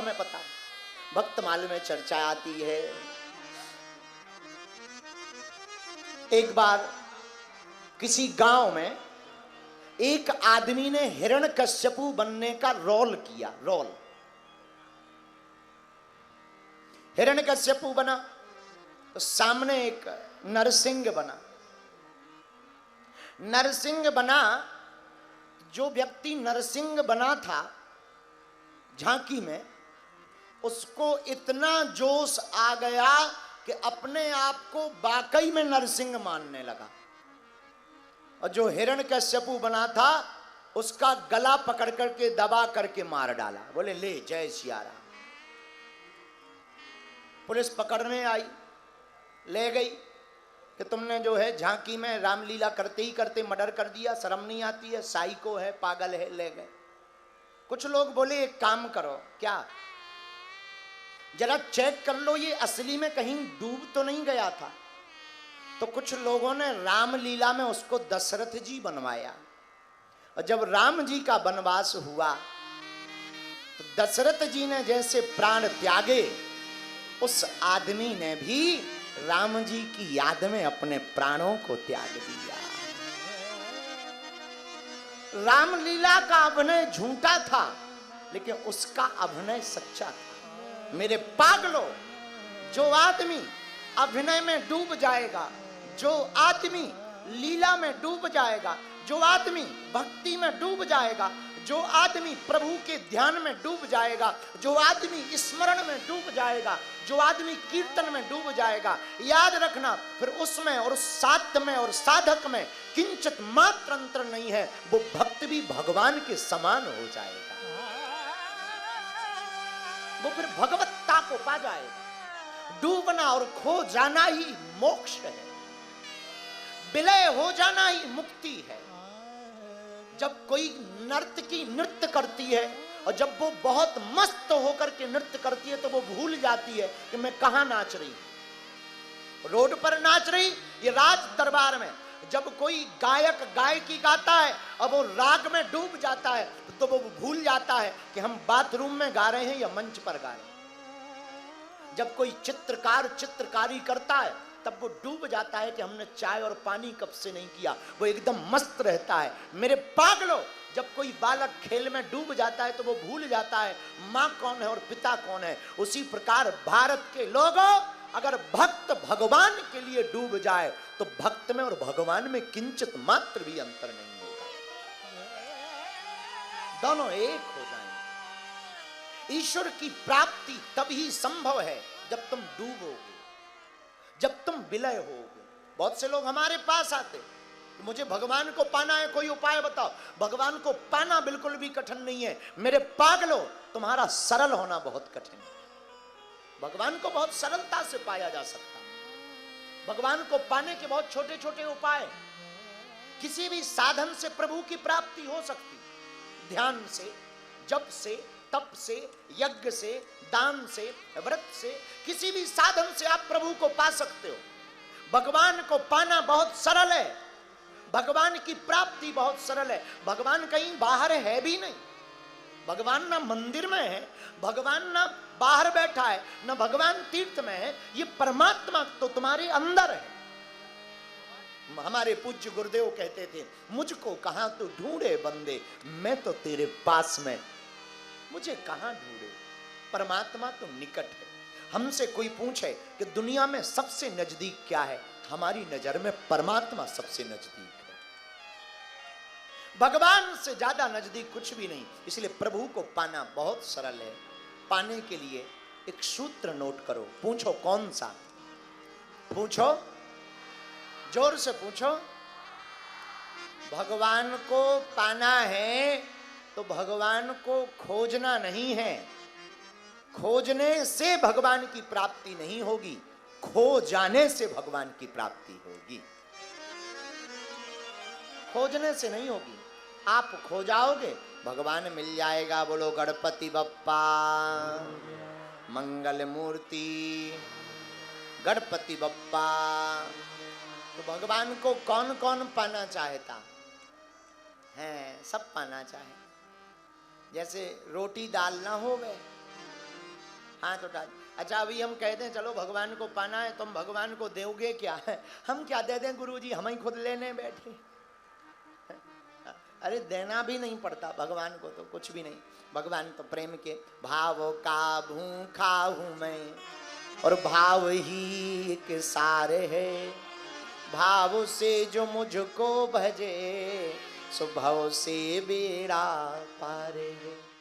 हमें पता है, भक्तमाल में चर्चा आती है। एक बार किसी गांव में एक आदमी ने हिरण्यकश्यपु बनने का रोल किया। रोल हिरण्यकश्यपु बना तो सामने एक नरसिंह बना। नरसिंह बना, जो व्यक्ति नरसिंह बना था झांकी में, उसको इतना जोश आ गया कि अपने आप को वाकई में नरसिंह मानने लगा। और जो हिरण्यकश्यपु बना था उसका गला पकड़ करके दबा करके मार डाला। बोले ले जय सिया राम। पुलिस पकड़ने आई, ले गई कि तुमने जो है झांकी में रामलीला करते ही करते मर्डर कर दिया, शर्म नहीं आती है, साइको है, पागल है। ले गए। कुछ लोग बोले एक काम करो, क्या, जरा चेक कर लो ये असली में कहीं डूब तो नहीं गया था। तो कुछ लोगों ने रामलीला में उसको दशरथ जी बनवाया। और जब राम जी का वनवास हुआ तो दशरथ जी ने जैसे प्राण त्यागे, उस आदमी ने भी राम जी की याद में अपने प्राणों को त्याग दिया। रामलीला का अभिनय झूठा था, लेकिन उसका अभिनय सच्चा था। मेरे पागलों, जो आदमी अभिनय में डूब जाएगा, जो आदमी लीला में डूब जाएगा, जो आदमी भक्ति में डूब जाएगा, जो आदमी प्रभु के ध्यान में डूब जाएगा, जो आदमी स्मरण में डूब जाएगा, जो आदमी कीर्तन में डूब जाएगा, याद रखना फिर उसमें और साध में और साधक में किंचित मात्र अंतर नहीं है। वो भक्त भी भगवान के समान हो जाएगा, वो फिर भगवत्ता को पा जाएगा। डूबना और खो जाना ही मोक्ष है, विलय हो जाना ही मुक्ति है। जब कोई नर्तकी नृत्य करती है और जब वो बहुत मस्त होकर के नृत्य करती है तो वो भूल जाती है कि मैं कहां नाच रही हूं। रोड पर नाच रही, ये राज दरबार में जब कोई गायक गायकी गाता है और वो राग में डूब जाता है तो वो भूल जाता है कि हम बाथरूम में गा रहे हैं या मंच पर गा रहे हैं। जब कोई चित्रकार चित्रकारी करता है तब वो डूब जाता है कि हमने चाय और पानी कब से नहीं किया, वो एकदम मस्त रहता है। मेरे पागलों, जब कोई बालक खेल में डूब जाता है तो वो भूल जाता है माँ कौन है और पिता कौन है। उसी प्रकार भारत के लोगों, अगर भक्त भगवान के लिए डूब जाए तो भक्त में और भगवान में किंचित मात्र भी अंतर नहीं होगा, दोनों एक हो जाएंगे। ईश्वर की प्राप्ति तभी संभव है जब तुम डूबोगे, जब तुम विलय होगे। बहुत से लोग हमारे पास आते, मुझे भगवान को पाना है, कोई उपाय बताओ। भगवान को पाना बिल्कुल भी कठिन नहीं है मेरे पागलों, तुम्हारा सरल होना बहुत कठिन है। भगवान को बहुत सरलता से पाया जा सकता है। भगवान को पाने के बहुत छोटे छोटे उपाय, किसी भी साधन से प्रभु की प्राप्ति हो सकती। ध्यान से, जप से, तप से, यज्ञ से, दान से, व्रत से, किसी भी साधन से आप प्रभु को पा सकते हो। भगवान को पाना बहुत सरल है, भगवान की प्राप्ति बहुत सरल है। भगवान कहीं बाहर है भी नहीं, भगवान ना मंदिर में है, भगवान ना बाहर बैठा है, ना भगवान तीर्थ में है। ये परमात्मा तो तुम्हारे अंदर है। हमारे पूज्य गुरुदेव कहते थे, मुझको कहां तो ढूंढे बंदे, मैं तो तेरे पास में, मुझे कहां ढूंढे। परमात्मा तो निकट है। हमसे कोई पूछे कि दुनिया में सबसे नजदीक क्या है, हमारी नजर में परमात्मा सबसे नजदीक है। भगवान से ज्यादा नजदीक कुछ भी नहीं। इसलिए प्रभु को पाना बहुत सरल है। पाने के लिए एक सूत्र नोट करो। पूछो कौन सा? पूछो, जोर से पूछो। भगवान को पाना है तो भगवान को खोजना नहीं है। खोजने से भगवान की प्राप्ति नहीं होगी, खो जाने से भगवान की प्राप्ति होगी। खोजने से नहीं होगी। आप खो जाओगे, भगवान मिल जाएगा। बोलो गणपति बप्पा मंगल मूर्ति, गणपति बप्पा। तो भगवान को कौन कौन पाना चाहता है? सब पाना चाहे। जैसे रोटी दाल ना हो गए हाथ उठा। अच्छा अभी हम कहते हैं चलो भगवान को पाना है, तुम भगवान को दोगे क्या है? हम क्या दे दें गुरुजी, हम ही खुद लेने बैठे। अरे देना भी नहीं पड़ता भगवान को तो कुछ भी नहीं। भगवान तो प्रेम के भाव का भूखा हूं मैं, और भाव ही एक सारे है। भाव से जो मुझको भजे, सो भव से बेड़ा पार है।